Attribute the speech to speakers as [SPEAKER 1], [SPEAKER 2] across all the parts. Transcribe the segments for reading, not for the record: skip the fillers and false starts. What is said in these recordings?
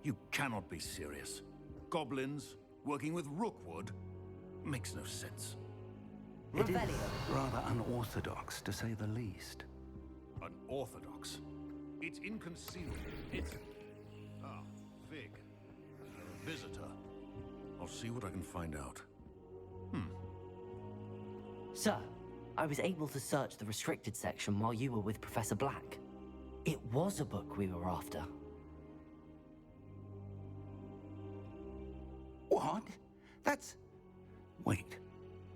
[SPEAKER 1] You cannot be serious. Goblins working with Rookwood makes no sense.
[SPEAKER 2] It is
[SPEAKER 3] Revelio.
[SPEAKER 2] rather unorthodox, to say the least.
[SPEAKER 1] Unorthodox. It's inconceivable. It's... Ah, Fig. A visitor. I'll see what I can find out.
[SPEAKER 3] Sir, I was able to search the restricted section while you were with Professor Black. It was a book we were after.
[SPEAKER 2] What? That's... Wait.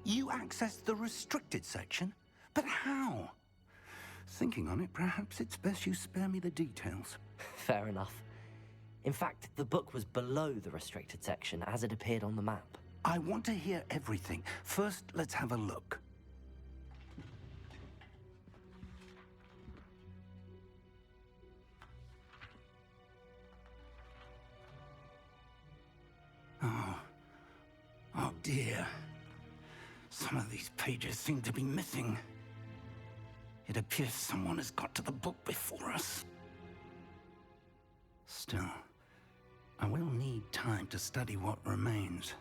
[SPEAKER 2] You accessed the restricted section? But how? Thinking on it, perhaps it's best you spare me the details.
[SPEAKER 3] Fair enough. In fact, the book was below the restricted section as it appeared on the map.
[SPEAKER 2] I want to hear everything. First, let's have a look. Oh dear. Some of these pages seem to be missing. It appears someone has got to the book before us. Still, I will need time to study what remains.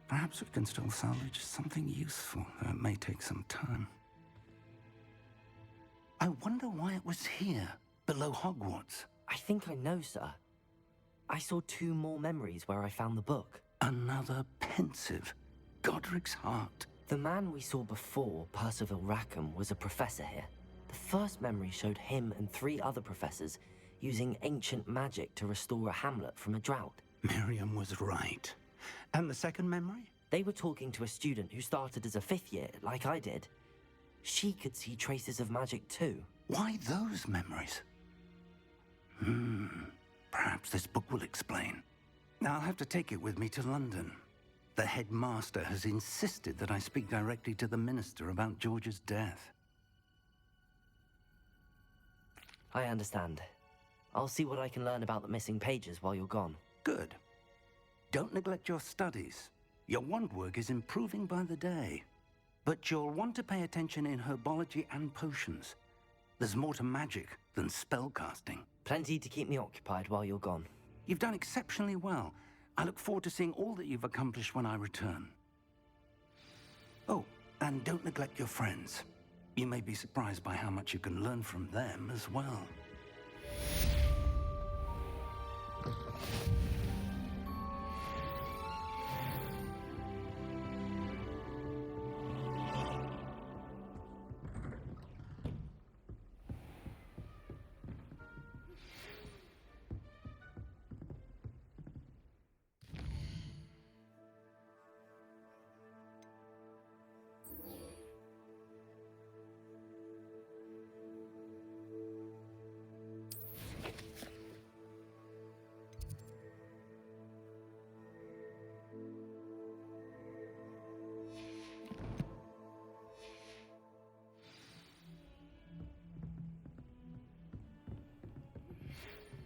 [SPEAKER 2] Perhaps we can still salvage something useful, though it may take some time. I wonder why it was here, below Hogwarts.
[SPEAKER 3] I think I know, sir. I saw 2 more memories where I found the book.
[SPEAKER 2] Another pensive. Godric's heart.
[SPEAKER 3] The man we saw before, Percival Rackham, was a professor here. The first memory showed him and 3 other professors using ancient magic to restore a hamlet from a drought.
[SPEAKER 2] Miriam was right. And the second memory?
[SPEAKER 3] They were talking to a student who started as a 5th year, like I did. She could see traces of magic too.
[SPEAKER 2] Why those memories? Perhaps this book will explain. Now I'll have to take it with me to London. The headmaster has insisted that I speak directly to the minister about George's death.
[SPEAKER 3] I understand. I'll see what I can learn about the missing pages while you're gone.
[SPEAKER 2] Good. Don't neglect your studies. Your wand work is improving by the day. But you'll want to pay attention in herbology and potions. There's more to magic than spellcasting.
[SPEAKER 3] Plenty to keep me occupied while you're gone.
[SPEAKER 2] You've done exceptionally well. I look forward to seeing all that you've accomplished when I return. Oh, and don't neglect your friends. You may be surprised by how much you can learn from them as well.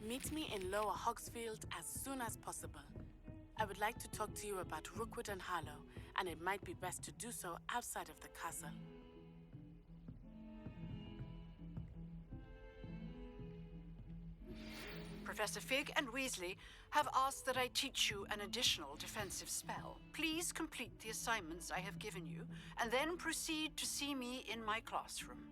[SPEAKER 4] Meet me in Lower Hogsfield as soon as possible. I would like to talk to you about Rookwood and Harlow, and it might be best to do so outside of the castle.
[SPEAKER 5] Professor Fig and Weasley have asked that I teach you an additional defensive spell. Please complete the assignments I have given you, and then proceed to see me in my classroom.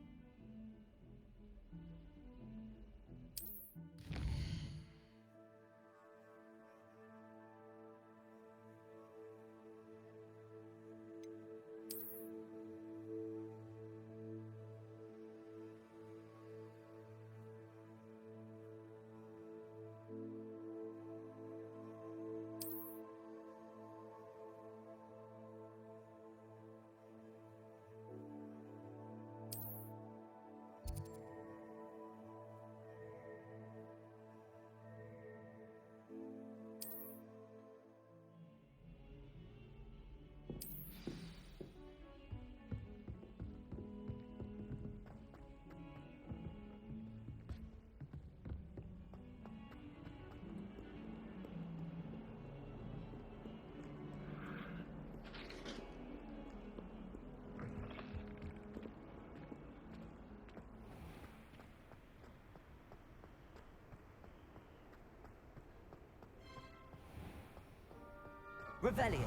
[SPEAKER 3] Revelio.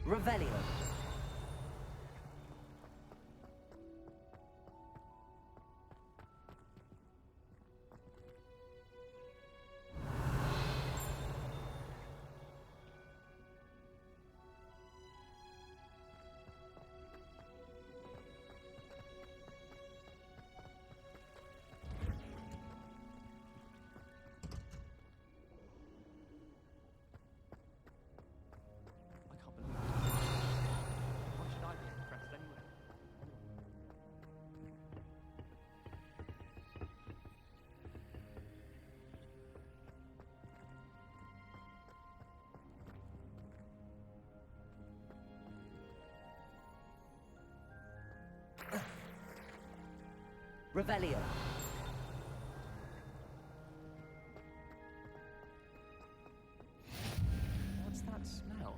[SPEAKER 3] Revelio. Revelio.
[SPEAKER 6] What's that smell?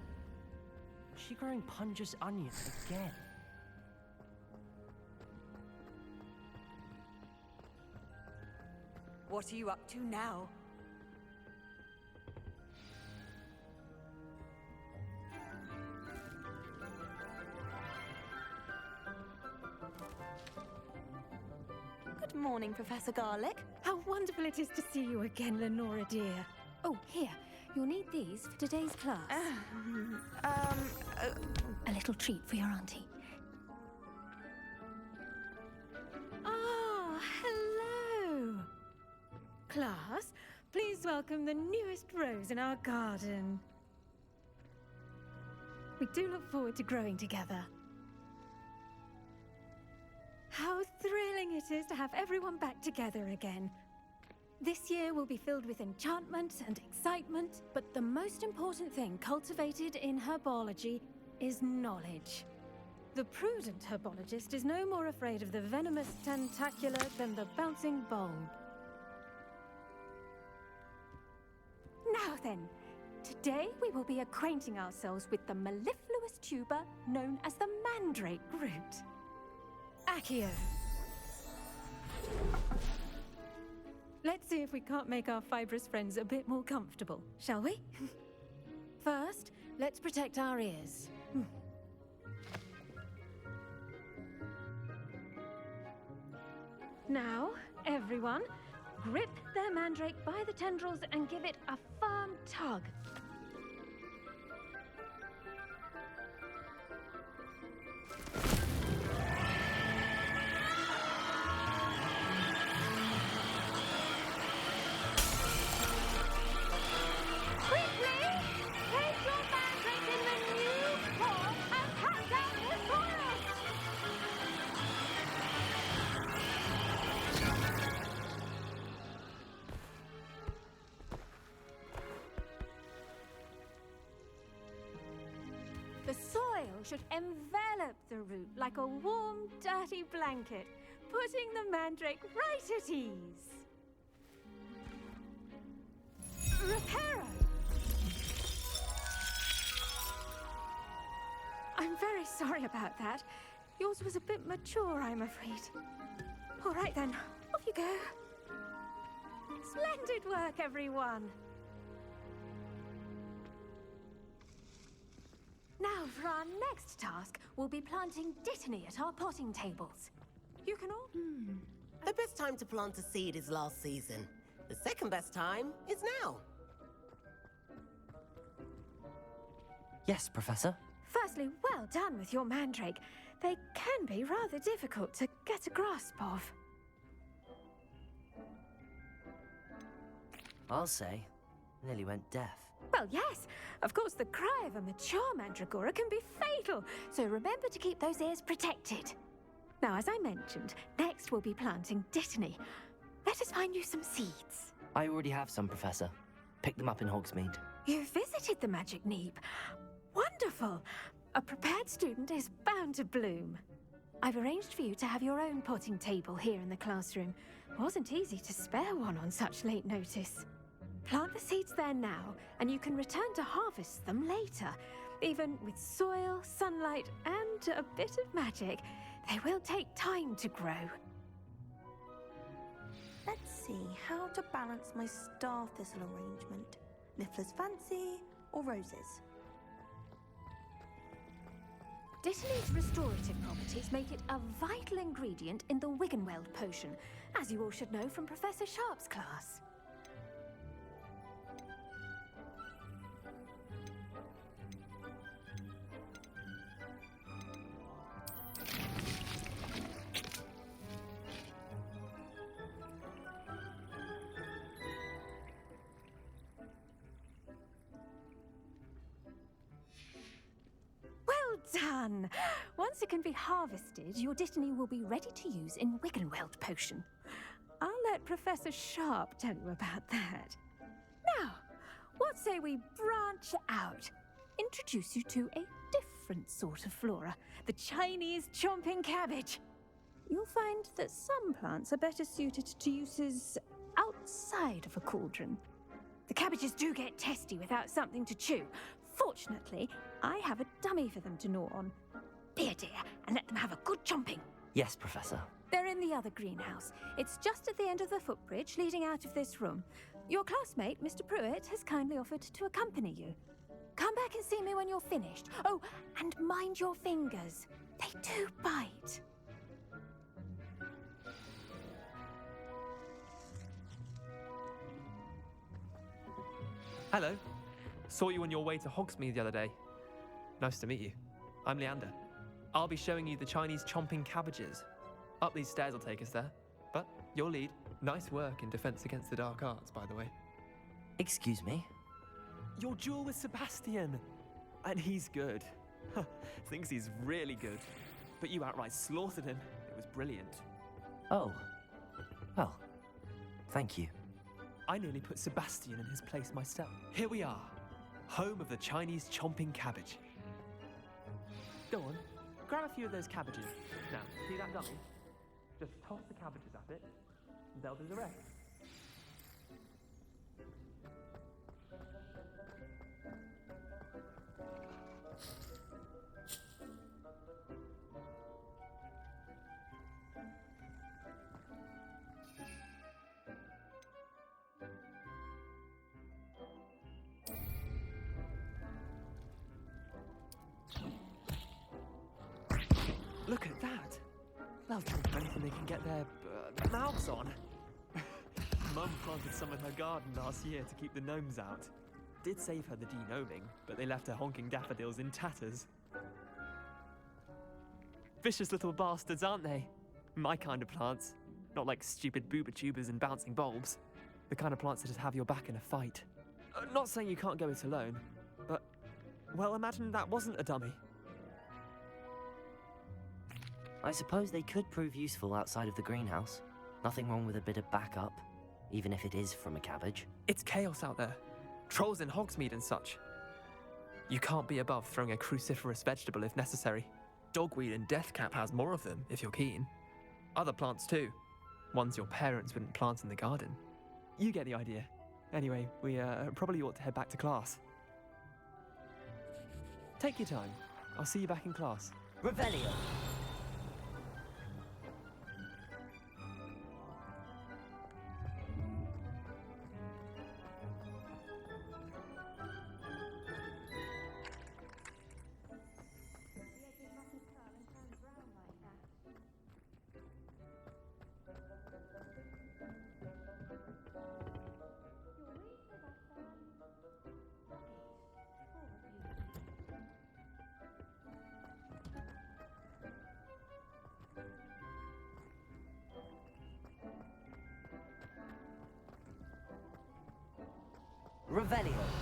[SPEAKER 6] Is she growing Punja's onions again?
[SPEAKER 5] What are you up to now?
[SPEAKER 7] Good morning, Professor Garlick. How wonderful it is to see you again, Lenora dear. Oh, here. You'll need these for today's class. A little treat for your auntie. Ah, hello. Class, please welcome the newest rose in our garden. We do look forward to growing together. How thrilling it is to have everyone back together again. This year will be filled with enchantment and excitement, but the most important thing cultivated in herbology is knowledge. The prudent herbologist is no more afraid of the venomous tentacular than the bouncing bulb. Now then, today we will be acquainting ourselves with the mellifluous tuber known as the mandrake root. Accio. Let's see if we can't make our fibrous friends a bit more comfortable, shall we? First, let's protect our ears. Now, everyone, grip their mandrake by the tendrils and give it a firm tug. The soil should envelop the root like a warm, dirty blanket, putting the mandrake right at ease. Reparo! I'm very sorry about that. Yours was a bit mature, I'm afraid. All right then, off you go. Splendid work, everyone. Now, for our next task, we'll be planting dittany at our potting tables. You can all...
[SPEAKER 8] The best time to plant a seed is last season. The second best time is now.
[SPEAKER 3] Yes, Professor.
[SPEAKER 7] Firstly, well done with your mandrake. They can be rather difficult to get a grasp of.
[SPEAKER 3] I'll say. Nearly went deaf.
[SPEAKER 7] Well, yes. Of course, the cry of a mature mandragora can be fatal, so remember to keep those ears protected. Now, as I mentioned, next we'll be planting Dittany. Let us find you some seeds.
[SPEAKER 3] I already have some, Professor. Picked them up in Hogsmeade.
[SPEAKER 7] You visited the Magic Neep. Wonderful. A prepared student is bound to bloom. I've arranged for you to have your own potting table here in the classroom. Wasn't easy to spare one on such late notice. Plant the seeds there now, and you can return to harvest them later. Even with soil, sunlight, and a bit of magic, they will take time to grow.
[SPEAKER 9] Let's see how to balance my star thistle arrangement. Niffler's fancy or roses?
[SPEAKER 7] Dittany's restorative properties make it a vital ingredient in the Wiggenweld potion, as you all should know from Professor Sharp's class. Done! Once it can be harvested, your Dittany will be ready to use in Wiggenweld potion. I'll let Professor Sharp tell you about that. Now, what say we branch out? Introduce you to a different sort of flora, the Chinese chomping cabbage. You'll find that some plants are better suited to uses outside of a cauldron. The cabbages do get testy without something to chew. Fortunately, I have a dummy for them to gnaw on. Be a dear and let them have a good chomping.
[SPEAKER 3] Yes, Professor.
[SPEAKER 7] They're in the other greenhouse. It's just at the end of the footbridge leading out of this room. Your classmate, Mr. Pruitt, has kindly offered to accompany you. Come back and see me when you're finished. Oh, and mind your fingers. They do bite.
[SPEAKER 6] Hello. Saw you on your way to Hogsmeade the other day. Nice to meet you. I'm Leander. I'll be showing you the Chinese chomping cabbages. Up these stairs will take us there. But your lead. Nice work in Defense Against the Dark Arts, by the way.
[SPEAKER 3] Excuse me?
[SPEAKER 6] Your duel with Sebastian. And he's good. Thinks he's really good. But you outright slaughtered him. It was brilliant.
[SPEAKER 3] Oh. Well, thank you.
[SPEAKER 6] I nearly put Sebastian in his place myself. Here we are. Home of the Chinese chomping cabbage. Go on, grab a few of those cabbages. Now, see that dummy? Just toss the cabbages at it, and they'll do the rest. Look at that! They'll chomp anything they can get their mouths on. Mum planted some in her garden last year to keep the gnomes out. Did save her the de-gnoming, but they left her honking daffodils in tatters. Vicious little bastards, aren't they? My kind of plants. Not like stupid booba tubers and bouncing bulbs. The kind of plants that just have your back in a fight. Not saying you can't go it alone, but, well, imagine that wasn't a dummy.
[SPEAKER 3] I suppose they could prove useful outside of the greenhouse. Nothing wrong with a bit of backup, even if it is from a cabbage.
[SPEAKER 6] It's chaos out there. Trolls in Hogsmeade and such. You can't be above throwing a cruciferous vegetable if necessary. Dogweed and deathcap has more of them, if you're keen. Other plants too. Ones your parents wouldn't plant in the garden. You get the idea. Anyway, we probably ought to head back to class. Take your time. I'll see you back in class.
[SPEAKER 3] Revelio! Revelio.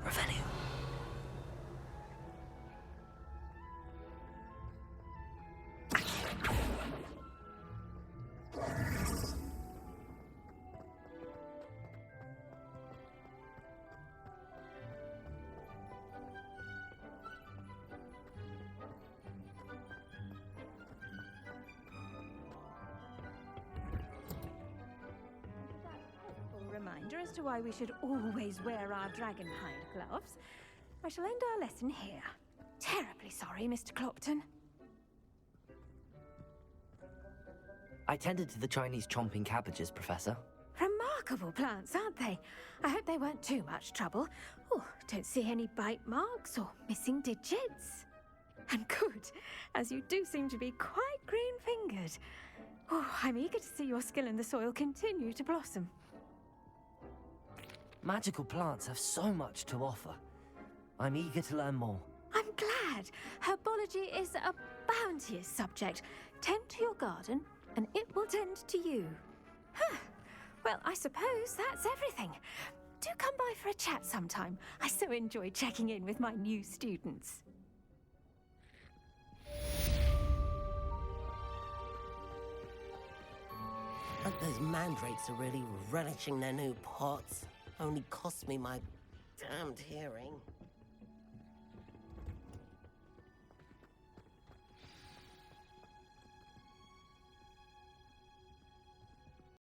[SPEAKER 3] Revelio.
[SPEAKER 7] Reminder as to why we should always wear our dragonhide gloves. I shall end our lesson here. Terribly sorry, Mr. Clopton.
[SPEAKER 3] I tended to the Chinese chomping cabbages, Professor.
[SPEAKER 7] Remarkable plants, aren't they? I hope they weren't too much trouble. Oh, don't see any bite marks or missing digits. And good, as you do seem to be quite green-fingered. Oh, I'm eager to see your skill in the soil continue to blossom.
[SPEAKER 3] Magical plants have so much to offer. I'm eager to learn more.
[SPEAKER 7] I'm glad. Herbology is a bounteous subject. Tend to your garden, and it will tend to you. Huh. Well, I suppose that's everything. Do come by for a chat sometime. I so enjoy checking in with my new students.
[SPEAKER 8] Those mandrakes are really relishing their new pots. Only cost me my damned hearing.